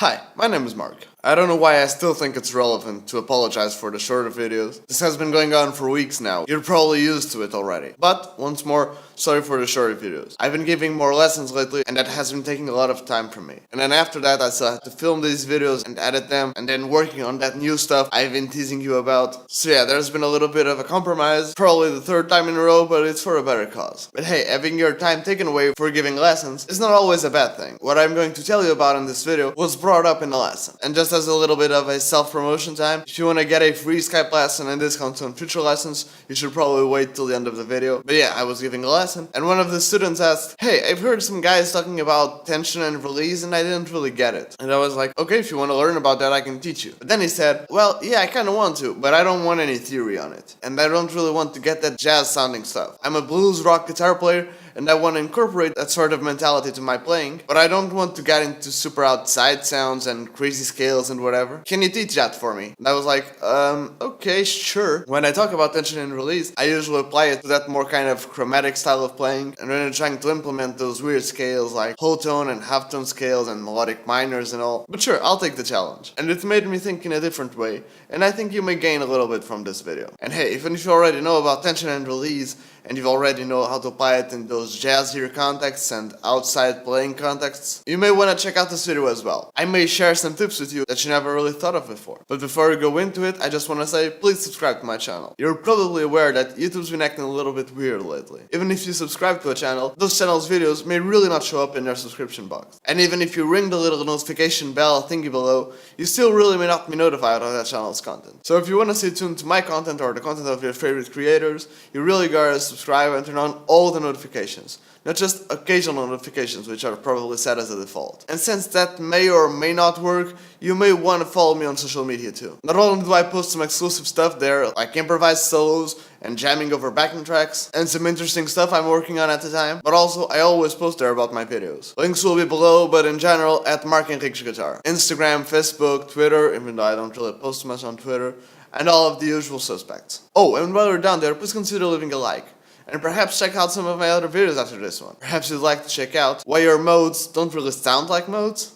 Hi, my name is Mark. I don't know why I still think it's relevant to apologize for the shorter videos. This has been going on for weeks now. You're probably used to it already. But, once more, sorry for the shorter videos. I've been giving more lessons lately and that has been taking a lot of time from me. And then after that I still have to film these videos and edit them and then working on that new stuff I've been teasing you about. So yeah, there's been a little bit of a compromise. Probably the third time in a row, but it's for a better cause. But hey, having your time taken away for giving lessons is not always a bad thing. What I'm going to tell you about in this video was brought up in the lesson. And just as a little bit of a self-promotion time, if you want to get a free Skype lesson and discounts on future lessons, you should probably wait till the end of the video. But yeah, I was giving a lesson, and one of the students asked, "Hey, I've heard some guys talking about tension and release and I didn't really get it." And I was like, "Okay, if you want to learn about that, I can teach you." But then he said, "Well, yeah, I kind of want to, but I don't want any theory on it. And I don't really want to get that jazz-sounding stuff. I'm a blues rock guitar player, and I want to incorporate that sort of mentality to my playing, but I don't want to get into super outside sounds and crazy scales and whatever. Can you teach that for me?" And I was like, okay, sure. When I talk about tension and release, I usually apply it to that more kind of chromatic style of playing, and when you're trying to implement those weird scales like whole tone and half tone scales and melodic minors and all. But sure, I'll take the challenge. And it made me think in a different way, and I think you may gain a little bit from this video. And hey, even if you already know about tension and release, and you already know how to apply it in those jazzier contexts and outside playing contexts, you may want to check out this video as well. I may share some tips with you that you never really thought of before. But before we go into it, I just want to say, please subscribe to my channel. You're probably aware that YouTube's been acting a little bit weird lately. Even if you subscribe to a channel, those channels' videos may really not show up in your subscription box. And even if you ring the little notification bell thingy below, you still really may not be notified of that channel's content. So if you want to stay tuned to my content or the content of your favorite creators, you really gotta subscribe and turn on all the notifications, not just occasional notifications, which are probably set as a default. And since that may or may not work, you may want to follow me on social media too. Not only do I post some exclusive stuff there, like improvised solos and jamming over backing tracks, and some interesting stuff I'm working on at the time, but also I always post there about my videos. Links will be below, but in general, at Mark Henriques Guitar. Instagram, Facebook, Twitter, even though I don't really post much on Twitter, and all of the usual suspects. Oh, and while you're down there, please consider leaving a like. And perhaps check out some of my other videos after this one. Perhaps you'd like to check out why your modes don't really sound like modes?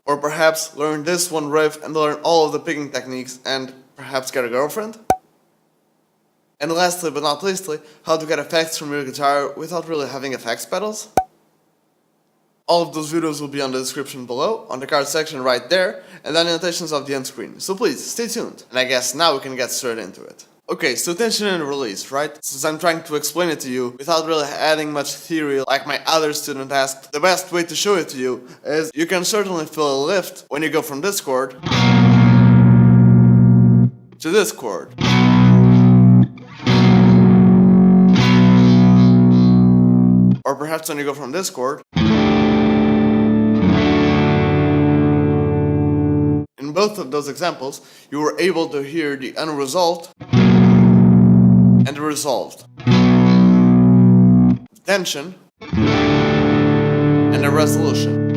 Or perhaps learn this one riff and learn all of the picking techniques and perhaps get a girlfriend? And lastly but not leastly, how to get effects from your guitar without really having effects pedals? All of those videos will be on the description below, on the card section right there, and the annotations of the end screen. So please, stay tuned. And I guess now we can get straight into it. Okay, so tension and release, right? Since I'm trying to explain it to you without really adding much theory like my other student asked, the best way to show it to you is you can certainly feel a lift when you go from this chord to this chord. Or perhaps when you go from this chord. In both of those examples, you were able to hear the unresolved and the resolved, tension, and the resolution.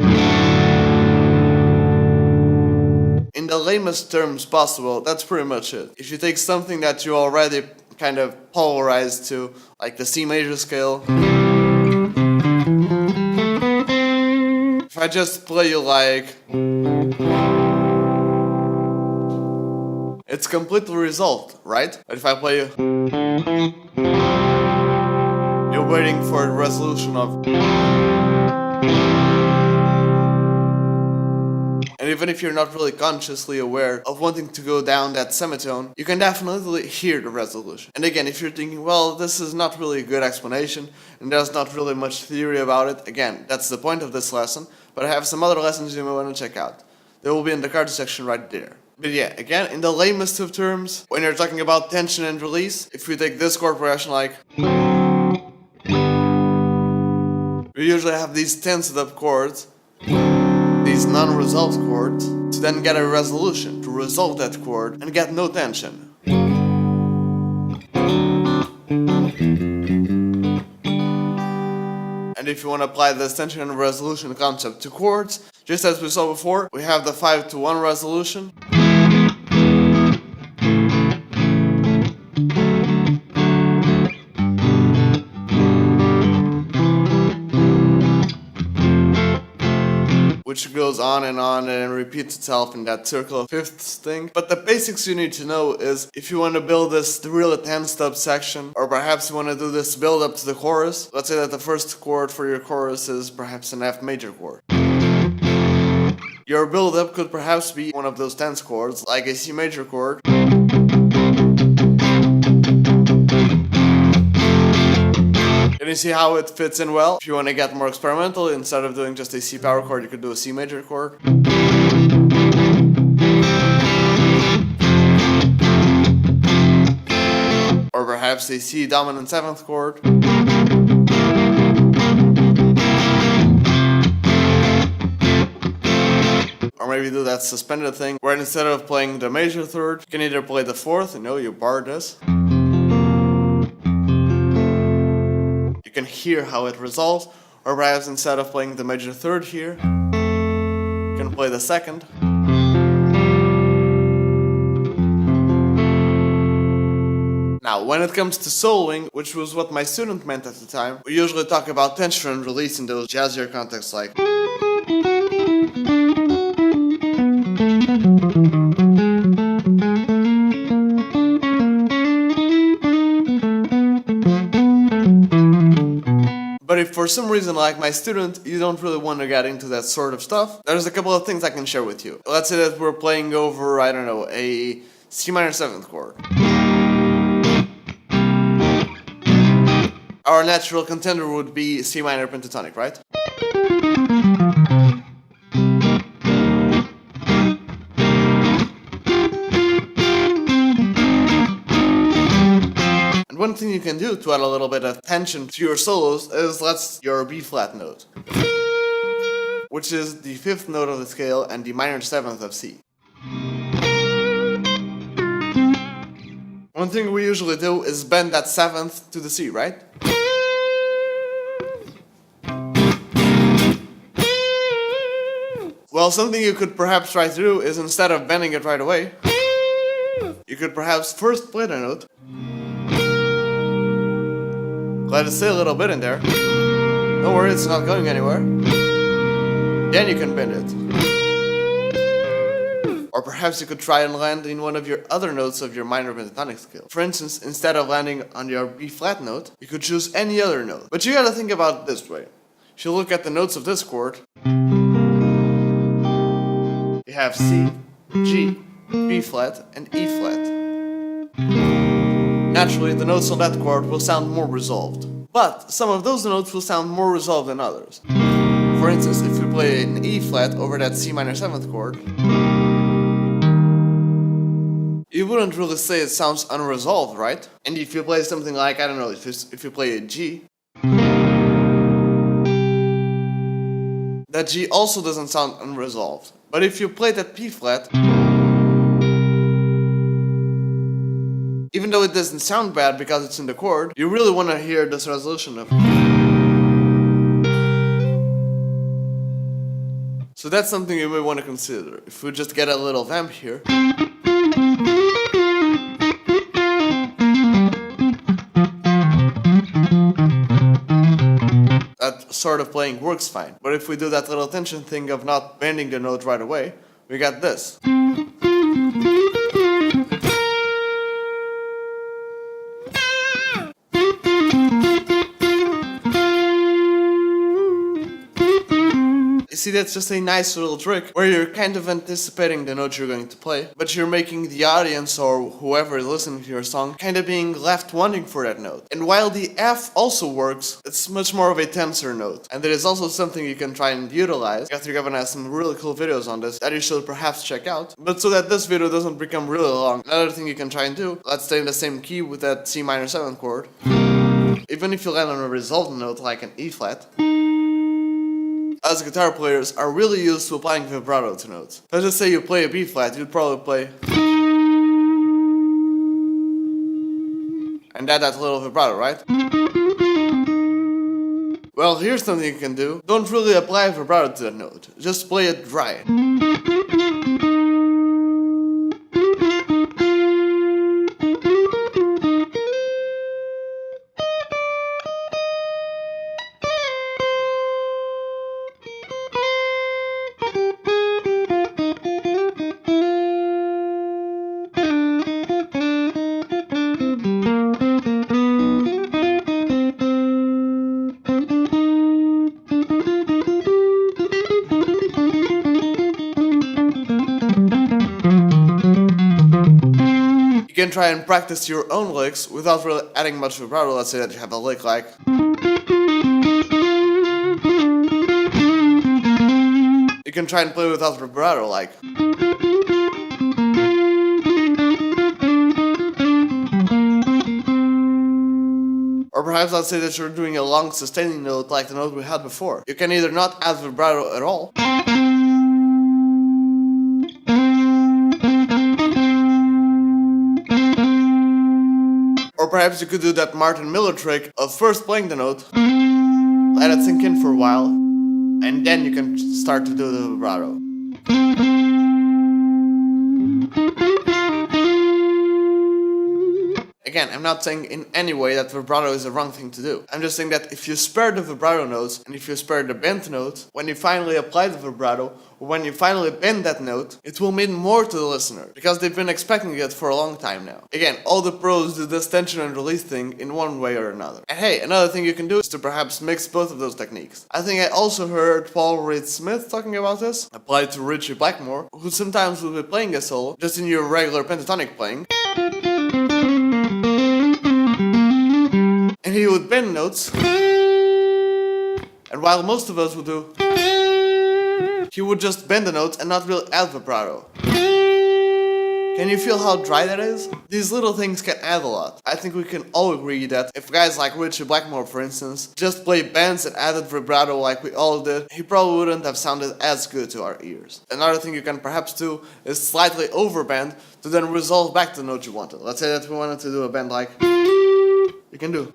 In the lamest terms possible, that's pretty much it. If you take something that you already kind of polarized to, like the C major scale, if I just play you like, it's completely resolved, right? But if I play you, you're waiting for the resolution of. And even if you're not really consciously aware of wanting to go down that semitone, you can definitely hear the resolution. And again, if you're thinking, well, this is not really a good explanation, and there's not really much theory about it, again, that's the point of this lesson, but I have some other lessons you may want to check out. They will be in the cards section right there. But yeah, again, in the lamest of terms, when you're talking about tension and release, if we take this chord progression like, we usually have these tensed up chords, these non-resolved chords, to then get a resolution, to resolve that chord and get no tension. And if you want to apply this tension and resolution concept to chords, just as we saw before, we have the 5-to-1 resolution. which which goes on and repeats itself in that circle of fifths thing. But the basics you need to know is if you want to build this really tensed up section, or perhaps you want to do this build up to the chorus. Let's say that the first chord for your chorus is perhaps an F major chord. Your build up could perhaps be one of those tense chords, like a C major chord. And you see how it fits in well? If you want to get more experimental, instead of doing just a C power chord, you could do a C major chord. Or perhaps a C dominant 7th chord. Or maybe do that suspended thing, where instead of playing the major third, you can either play the 4th, you bar this. You can hear how it resolves, or perhaps instead of playing the major third here, you can play the 2nd. Now, when it comes to soloing, which was what my student meant at the time, we usually talk about tension and release in those jazzier contexts like. But if for some reason, like my student, you don't really want to get into that sort of stuff, there's a couple of things I can share with you. Let's say that we're playing over, I don't know, a C minor 7th chord. Our natural contender would be C minor pentatonic, right? And one thing you can do to add a little bit of tension to your solos is that's your B flat note, which is the 5th note of the scale and the minor 7th of C. One thing we usually do is bend that 7th to the C, right? Well, something you could perhaps try to do is instead of bending it right away, you could perhaps first play the note, let it stay a little bit in there, don't worry, it's not going anywhere, then you can bend it. Or perhaps you could try and land in one of your other notes of your minor pentatonic scale. For instance, instead of landing on your B flat note, you could choose any other note. But you gotta think about it this way. If you look at the notes of this chord, you have C, G, B flat, and E flat. Naturally, the notes on that chord will sound more resolved. But some of those notes will sound more resolved than others. For instance, if we play an E flat over that C minor 7th chord, you wouldn't really say it sounds unresolved, right? And if you play something like, I don't know, if you play a G, that G also doesn't sound unresolved. But if you play that P flat, even though it doesn't sound bad because it's in the chord, you really want to hear this resolution of. So that's something you may want to consider. If we just get a little vamp here. That sort of playing works fine. But if we do that little tension thing of not bending the note right away, we got this. You see, that's just a nice little trick where you're kind of anticipating the note you're going to play, but you're making the audience or whoever is listening to your song kind of being left wanting for that note. And while the F also works, it's much more of a tenser note. And there is also something you can try and utilize. After Gavin has some really cool videos on this that you should perhaps check out. But so that this video doesn't become really long, another thing you can try and do, let's stay in the same key with that C minor 7th chord. Even if you land on a resolved note like an E flat, us guitar players are really used to applying vibrato to notes. Let's just say you play a B flat, you'd probably play and add that little vibrato, right? Well, here's something you can do. Don't really apply vibrato to that note, just play it dry. can try and practice your own licks without really adding much vibrato. Let's say that you have a lick like. You can try and play without vibrato like. Or perhaps let's say that you're doing a long sustaining note like the note we had before. You can either not add vibrato at all, or perhaps you could do that Martin Miller trick of first playing the note, let it sink in for a while, and then you can start to do the vibrato. Again, I'm not saying in any way that vibrato is the wrong thing to do. I'm just saying that if you spare the vibrato notes, and if you spare the bent notes, when you finally apply the vibrato, or when you finally bend that note, it will mean more to the listener, because they've been expecting it for a long time now. Again, all the pros do this tension and release thing in one way or another. And hey, another thing you can do is to perhaps mix both of those techniques. I think I also heard Paul Reed Smith talking about this, applied to Richie Blackmore, who sometimes will be playing a solo, just in your regular pentatonic playing, and he would bend notes, and while most of us would do, he would just bend the notes and not really add vibrato. Can you feel how dry that is? These little things can add a lot. I think we can all agree that if guys like Richie Blackmore, for instance, just played bends and added vibrato like we all did, he probably wouldn't have sounded as good to our ears. Another thing you can perhaps do is slightly overbend to then resolve back to the note you wanted. Let's say that we wanted to do a bend like, you can do.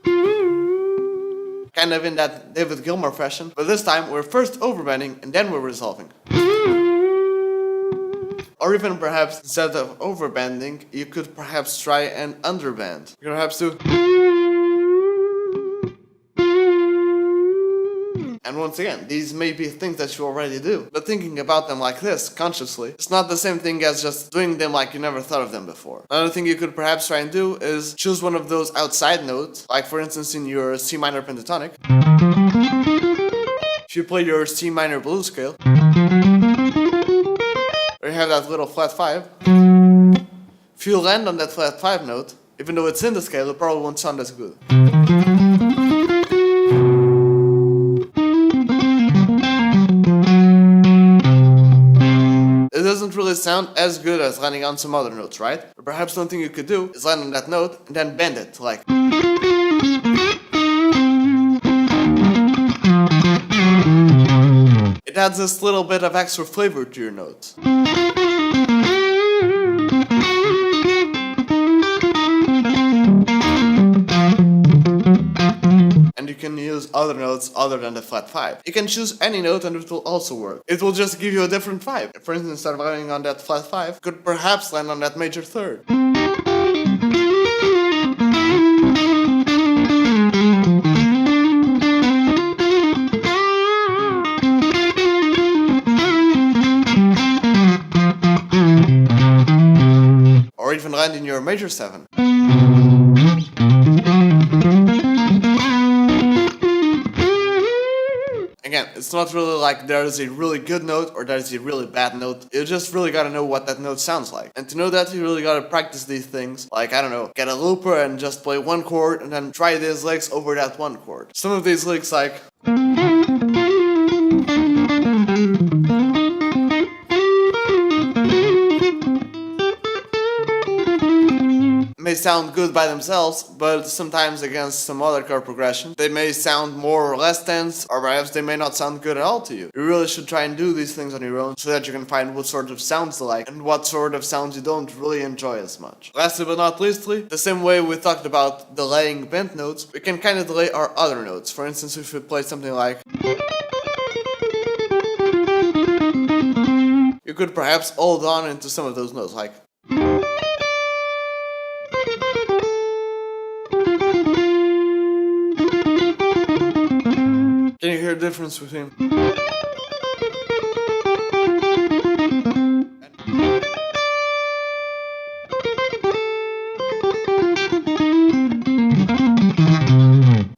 Kind of in that David Gilmour fashion, but this time we're first overbending and then we're resolving. Or even perhaps instead of overbending, you could perhaps try and underbend. You could perhaps do. And once again, these may be things that you already do, but thinking about them like this, consciously, it's not the same thing as just doing them like you never thought of them before. Another thing you could perhaps try and do is choose one of those outside notes, like for instance in your C minor pentatonic. If you play your C minor blues scale, or you have that little flat 5, if you land on that flat 5 note, even though it's in the scale, it probably won't sound as good. It doesn't really sound as good as landing on some other notes, right? Or perhaps one thing you could do is land on that note and then bend it, like. It adds this little bit of extra flavor to your notes. And you can use other notes other than the flat 5. You can choose any note and it will also work. It will just give you a different vibe. For instance, instead of landing on that flat 5, could perhaps land on that major 3rd. Or even land in your major 7. Again, it's not really like there is a really good note or there is a really bad note. You just really gotta know what that note sounds like. And to know that, you really gotta practice these things. Like, I don't know, get a looper and just play one chord and then try these licks over that one chord. Some of these licks like... may sound good by themselves, but sometimes against some other chord progression, they may sound more or less tense, or perhaps they may not sound good at all to you. You really should try and do these things on your own so that you can find what sort of sounds you like and what sort of sounds you don't really enjoy as much. Lastly but not leastly, the same way we talked about delaying bent notes, we can kind of delay our other notes. For instance, if we play something like... you could perhaps hold on into some of those notes, like... Can you hear the difference between...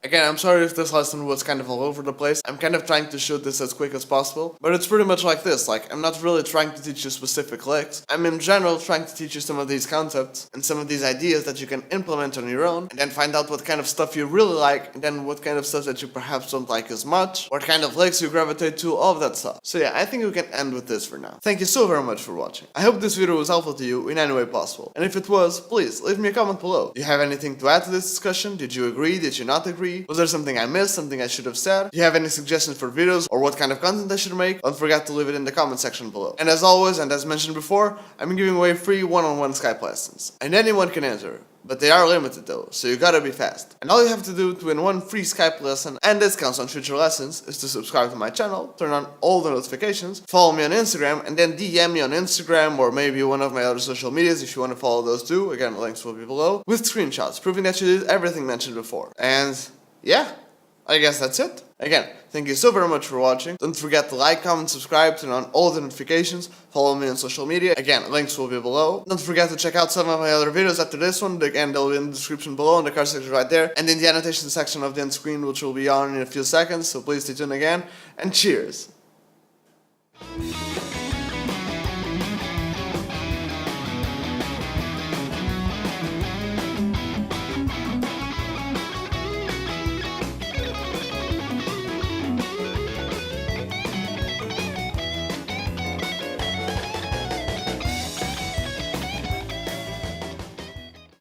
Again, I'm I'm sorry if this lesson was kind of all over the place. I'm kind of trying to shoot this as quick as possible, but it's pretty much like this. Like, I'm not really trying to teach you specific licks. I'm in general trying to teach you some of these concepts and some of these ideas that you can implement on your own, and then find out what kind of stuff you really like, and then what kind of stuff that you perhaps don't like as much, what kind of licks you gravitate to, all of that stuff. So yeah, I think we can end with this for now. Thank you so very much for watching. I hope this video was helpful to you in any way possible, and if it was, please leave me a comment below. Do you have anything to add to this discussion? Did you agree? Did you not agree? Was there something I missed? Something I should have said? Do you have any suggestions for videos or what kind of content I should make? Don't forget to leave it in the comment section below. And as always, and as mentioned before, I'm giving away free one-on-one Skype lessons, and anyone can enter. But they are limited though, so you gotta be fast. And all you have to do to win one free Skype lesson and discounts on future lessons is to subscribe to my channel, turn on all the notifications, follow me on Instagram, and then DM me on Instagram or maybe one of my other social medias if you want to follow those too. Again, links will be below, with screenshots proving that you did everything mentioned before. And yeah, I guess that's it. Again, thank you so very much for watching. Don't forget to like, comment, subscribe, turn on all the notifications, follow me on social media. Again, links will be below. Don't forget to check out some of my other videos after this one. Again, they'll be in the description below, in the card section right there, and in the annotation section of the end screen, which will be on in a few seconds, so please stay tuned again, and cheers!